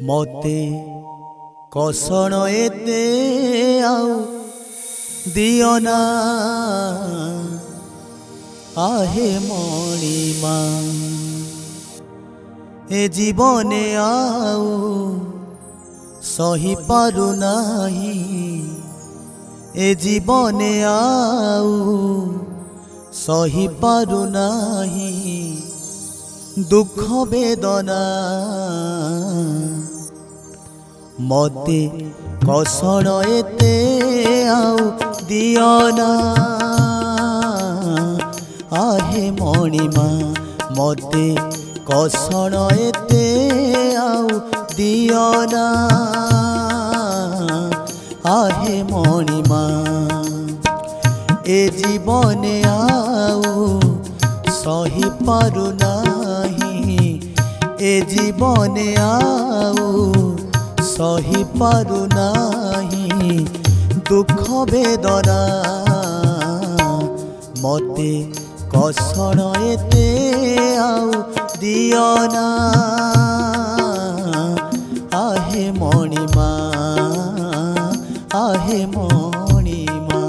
मते कसण एते आउ दियोना आहे मणिमा ए जीवने आउ सही पारु नाही ए जीवने आउ सही पारु नाही दुख वेदना मते कसण एते आउ दियोना आहे मणिमा मते कसण एते आउ दियोना आहे मणिमा ए जीवने आउ सही पारु नाही ए जीवने आउ सही पारु नाही दुख वेदना मते कसण एते आउ दियोना आहे मणिमा आहे मणिमा।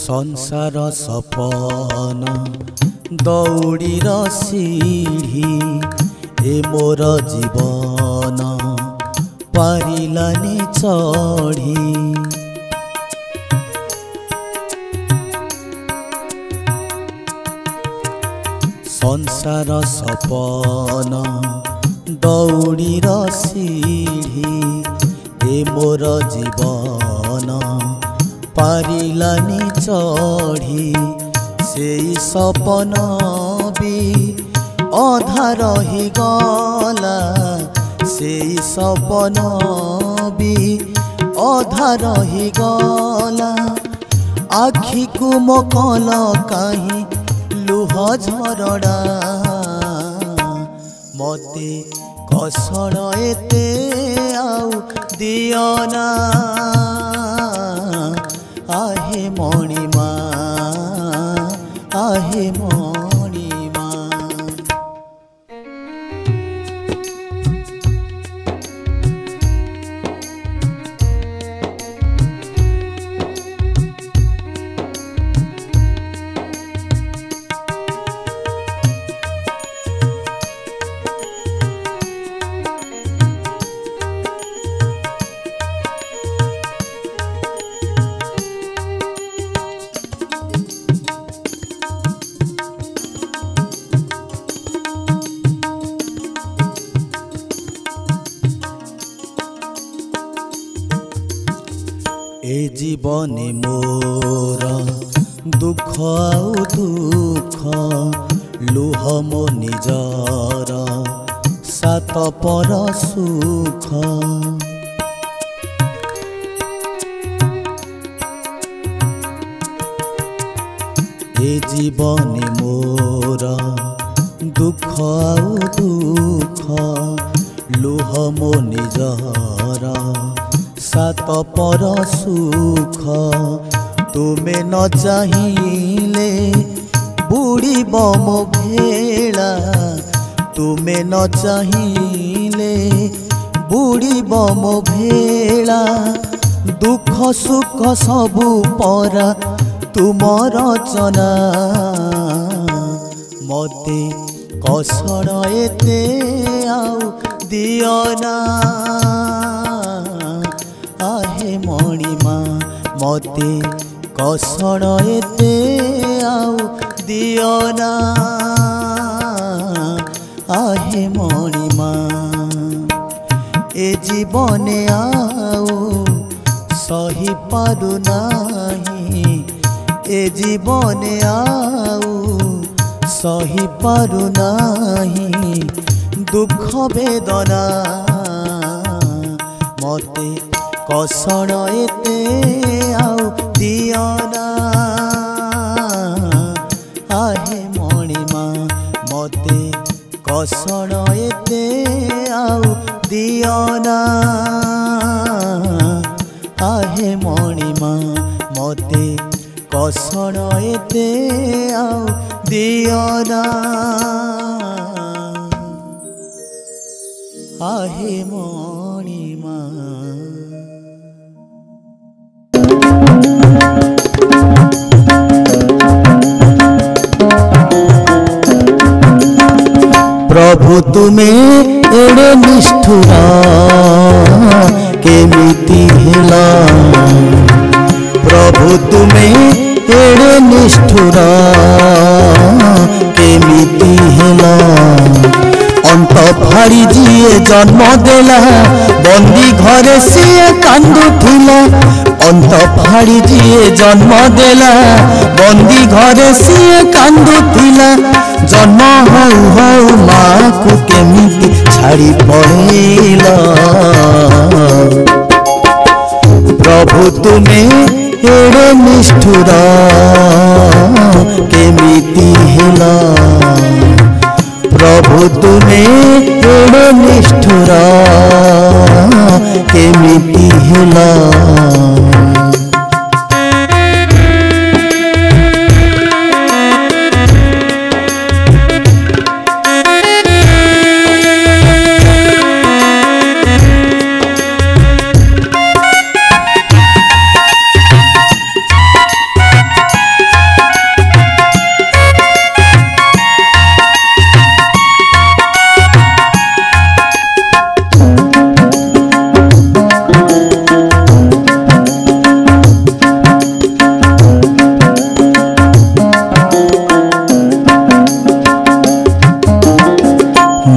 संसार सपन दौड़ीर सीढ़ी ए मोर जीवन पारिलानी चढ़ी संसार सपन दौड़ीर सीढ़ी ए मोर जीवन पारिलानी चढ़ी से सपन भी अधा रही गला से सपन भी अधा रही गला आखि को मकल कहीं लुह झरड़ा मते कसण एते आउ दियोना आहे मणिमा आहे मणिमा। ए जीवने मोर दुख आउ दुख लुह मो निजर सात पर सुख ए जीवने मोर दुख आउ दुख लुह मो निजर सात पर सुख तुमे न चाहिले बुड़ीब मो भेला तुमे न चाहिले बुड़ीब मो भेला दुख सुख सबु परा तुम रचना मते कसण एते आउ दियोना आहे मणिमा मते कसण एते आउ दियोना आहे मणिमा ए जीवने आउ सही पारु नाही ए जीवने आउ सही पारु नाही दुख वेदना मते कषण एते आउ दियना आहे मणिमा मते कषण एते आउ दियना आहे मणिमा मते कषण एते आउ दियना आहे मणिमा। प्रभु तुमे एड़े निष्ठुरा केमिति हेला प्रभु तुमे एड़े निष्ठुरा केमिति हेला अंत फाड़ी जिए जन्म देला बंदी घरे सिए कांदुथिला अंत फाड़ी जिए जन्म देला बंदी घरे सिए कांदुथिला जन्म हऊ हऊ माँ को केमिति छाड़ी पड़ेला प्रभु तुमे एड़े निष्ठुरा केमिति हेला प्रभु तुमे एड़े निष्ठुरा केमिति हेला।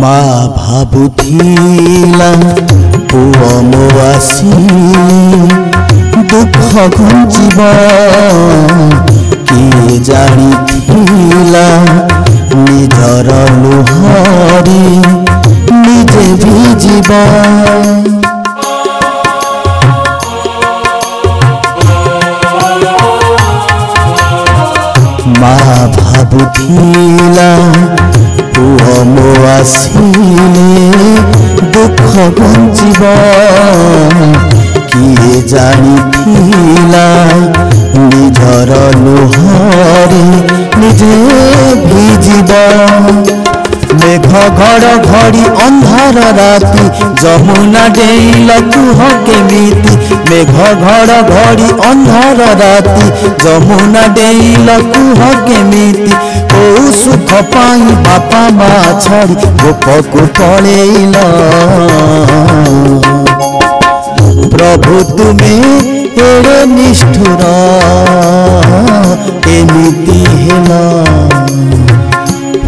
माँ भाबुथिला पुओ मो आसिले दुख घुंचिब किए जानिथिला निजर लुहरे निजे भिजिब माँ भाबुथिला पुओ मो आसिले दुख घुंचिब किए जानिथिला निजर लुहरे निजे भिजिब मेघ घड़ घड़ी अंधार राति जमुना डेइल कुह केमिति मेघ घड़ घड़ी अंधार राति जमुना डेइल कुह केमिति ओ सुख पाई बापा माँ छाड़ी गोप को पड़ेल प्रभु तुमे एड़े निष्ठुरा केमिति हेला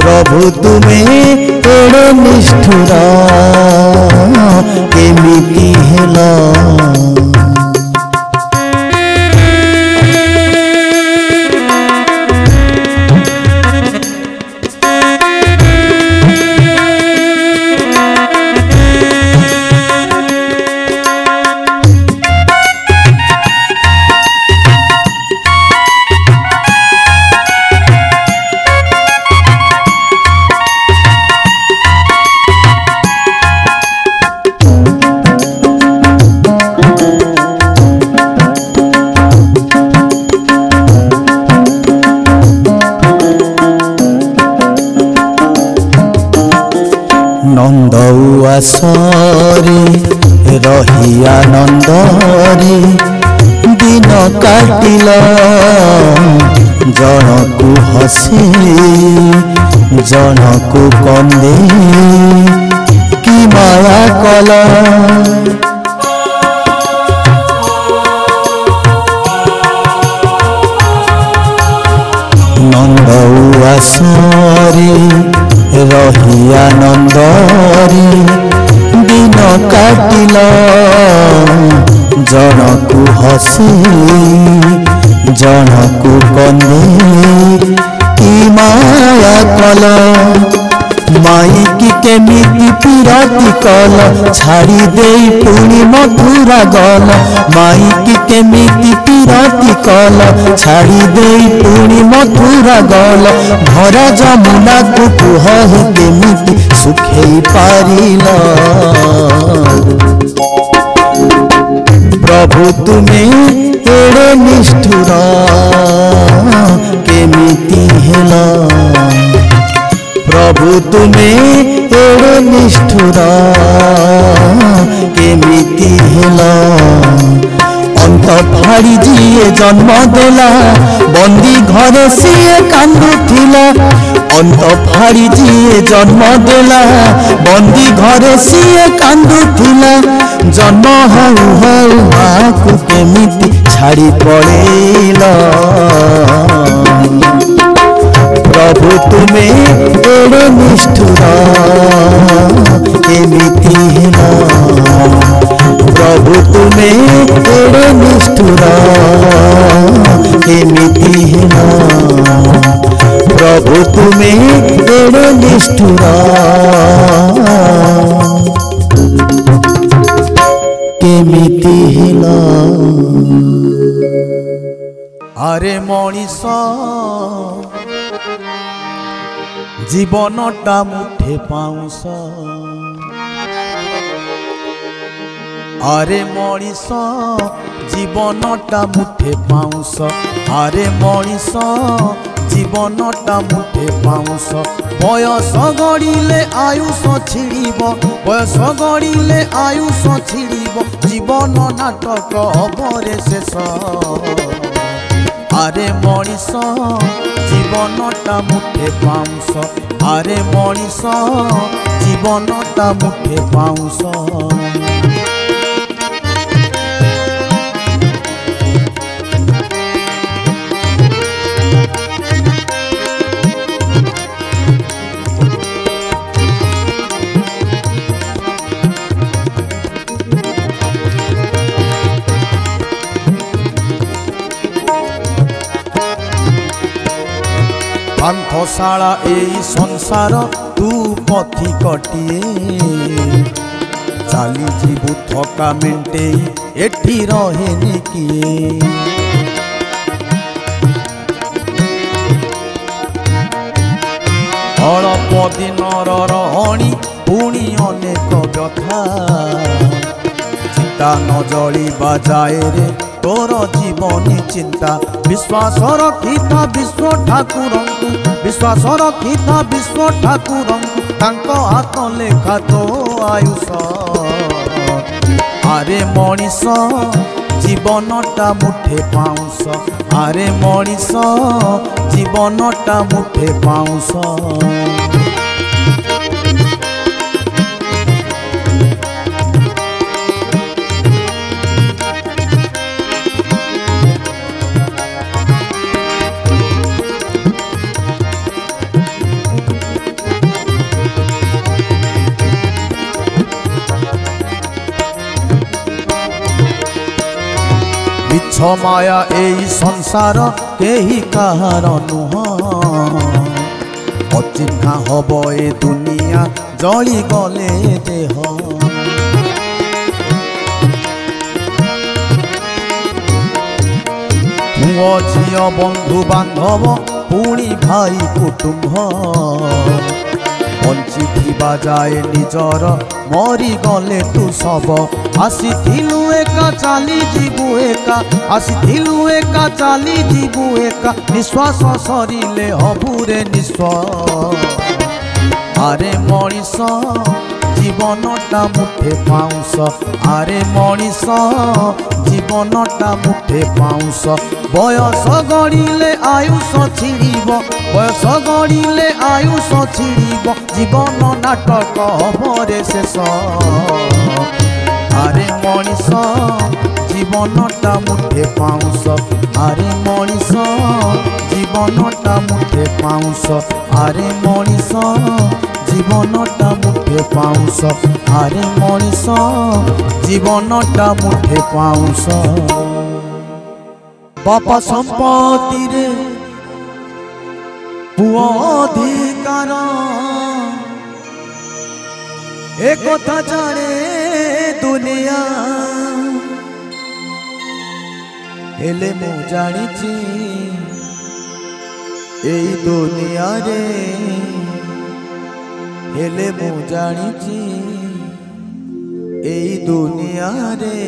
प्रभु तुमे एड़े निष्ठुरा केमिति हेला। नंद उआसरे रही आनंदरे दिन काटिल जनकु हसे जनकु कंदे कि माया कल नंद उआसरे रही आनंदरे दिन काटिल जनकु हसे जनकु कंदे की माया कल माइकी केमिति पिरती कल छाड़ी दे पुणी मथुरा गल माइकी केमिति पिरती कल छाड़ी दे पुणी मथुरा गल भरा जमुना को कुह केमिति सुखई पारिल प्रभु तुमे एड़े निष्ठुर केमिति हेला प्रभु तुमे एड़े निष्ठुर केमिति हेला अंत फाड़ी जीए जन्म देला बंदी घरे सीए कांदुथिला अंत फाड़ी जीए जन्म देला बंदी घरे सीए कांदुथिला जन्म हऊ हऊ माकु केमिति छाड़ी पड़ेला प्रभु तुमे एड़े निष्ठुर केमिति हेला प्रभु तुमे एड़े निष्ठुर केमिति हेला प्रभु तुमे एड़े निष्ठुर केमिति हेला अरे मनीष जीवनटा मुठे पाउस अरे मनीष जीवनटा मुठे पाउस अरे मनीष जीवनटा मुठे पाउस बयस गड़िले आयुष छिड़ब बयस गड़िले आयुष छिड़ब जीवन नाटक हबरे शेष अरे मनीष जीवनटा मुठे पाउस अरे मनीष जीवनटा मुठे पाउस पांथशाला एई संसार तू पथी कटिए चाली जीवु थका मेटे एठी रहेनि किए अल्प दिनर रहणी पुणी अनेक व्यथा चिंता न जलिबा जाए रे तोर जीवनी चिंता विश्वास रखिता विश्व ठाकुर विश्वास रखिता विश्व ठाकुर हाथ लेखा तो आयुष अरे मनीष जीवनटा मुठे पाउस अरे मनीष जीवनटा मुठे पाउस मिछ माया एई संसार केही कहार नुह अचिन्हा हब ए दुनिया जली गले देह पुओ झियो बंधु बांधव पुणी भाई कुटुंब बंची थिबा जाए निजर मरी गले तू सब आसीथिलु एका चाली जीवु एका आसीथिलु एका चाली जीवु एका निश्वास सरिले हबुरे निश्वास अरे मनीष जीवनटा मुठे पाउस अरे मनीष जीवनटा मुठे पाउस बयस गड़िले आयुष छिड़ब बयस गड़िले आयुष छिड़ब जीवन नाटक हबरे शेष अरे मनीष जीवनटा मुठे पाउस अरे मनीष जीवनटा मुठे पाउस अरे मनीष जीवनटा मुठे पाउस अरे मनीष जीवनटा मुठे पाउस। बापा संपत्ति रे पुओ अधिकार एक कथा जाने दुनिया हेले मु जानिची एई दुनिया रे हेले मु जानिची एई दुनिया रे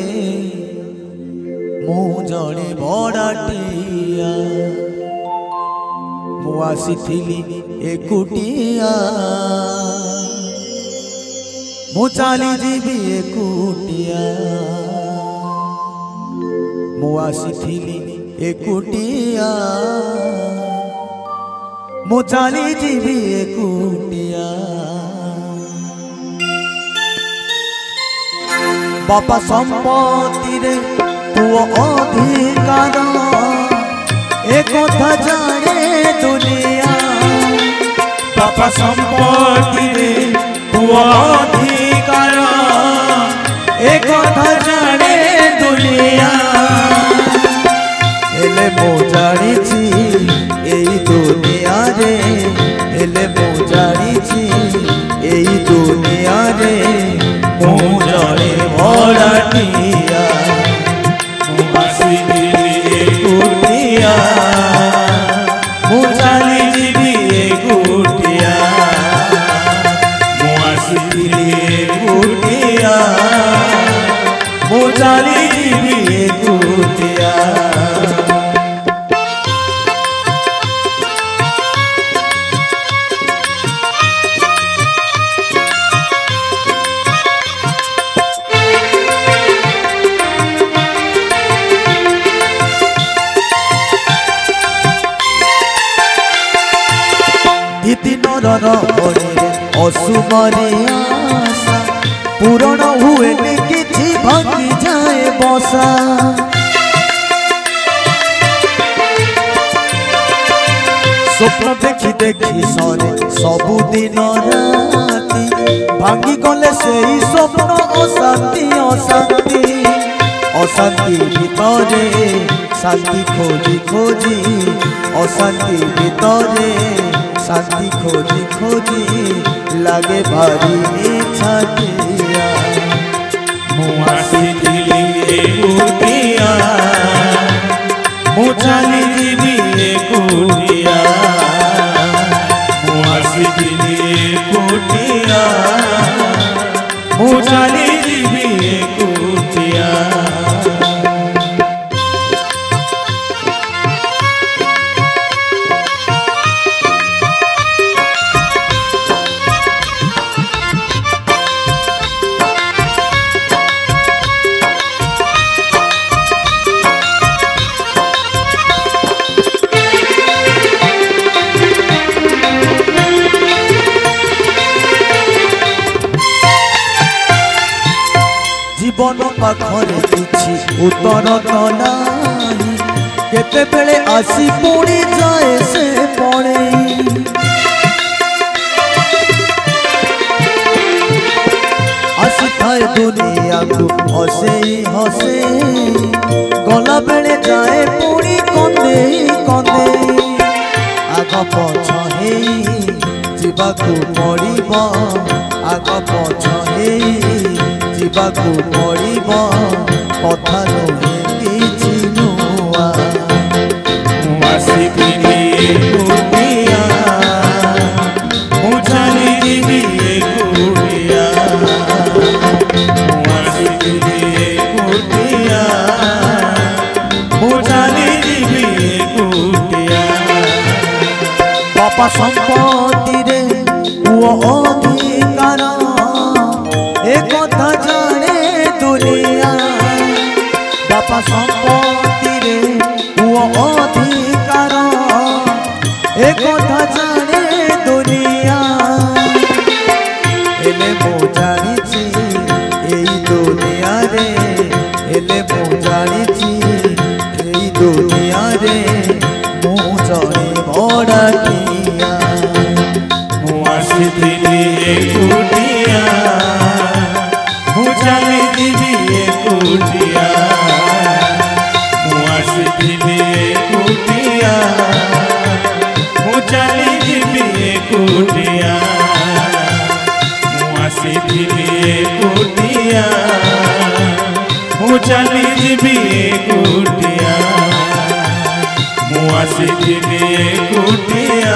मु जणे बड़ाटिया मु आसीथिली एकुटिया मु चली जीवी एकुटिया मु आसीथिली एकुटिया मु चली जीवी एकुटिया बापा संपत्ति रे पुओ अधिकार एक कथा जाने दुनिया बापा संपत्ति रे पुओ अधिकार एक कथा जाने दुनिया हेले मु जानिची एई दुनिया रे हेले मु जानिची एई दुनिया रे मु जणे बड़ाटिया मु आसीथिली एकुटिया मु चली जीवी एकुटिया मु आसीथिली एकुटिया मु चली जीवी एकुटिया दिनर असुमरे आशा पूरण हुए किछि भांगी जाए बसा स्वप्न देखी देखी सरे सबु दिन राति भांगी गले से स्वप्न अशांति अशांति अशांति भितरे शांति खोजी खोजी अशांति भितरे शांति खोजी खोजी लागे भारी छातिया मु आसीथिली एकुटिया मु चली जीवी एकुटिया मु आसीथिली एकुटिया मु चली जीवी एकुटिया जीवन पाखरे किछि उत्तर तो नाही केते बेले आसी पुणी जाए से पड़े आसी थाए दुनिया को हसे हसे गला बेले जाए पुणी कंदे कंदे आग पछ हेई जीवाकू पड़िबो आग पछ हेई जीवाकू पड़िबो कथा नुहे किछि नुआ मु आसीथिली एकुटिया मु चली जीवी एकुटिया मु आसीथिली एकुटिया मु चली जीवी एकुटिया बापा संपत्ति रे पुओ अधिकार एक कथा जाने दुनिया बापा संपत्ति रे पुओ अधिकार एक कथा जाने दुनिया हेले मु जानिची एई दुनिया रे हेले मु जानिची एई दुनिया रे मु जणे बड़ाटिया मु आसीथिली एकुटिया मु चली जीवी एकुटिया मु आसीथिली चली जीवी एकुटिया मु आसीथिली एकुटिया मु चली जीवी एकुटिया मु आसीथिली एकुटिया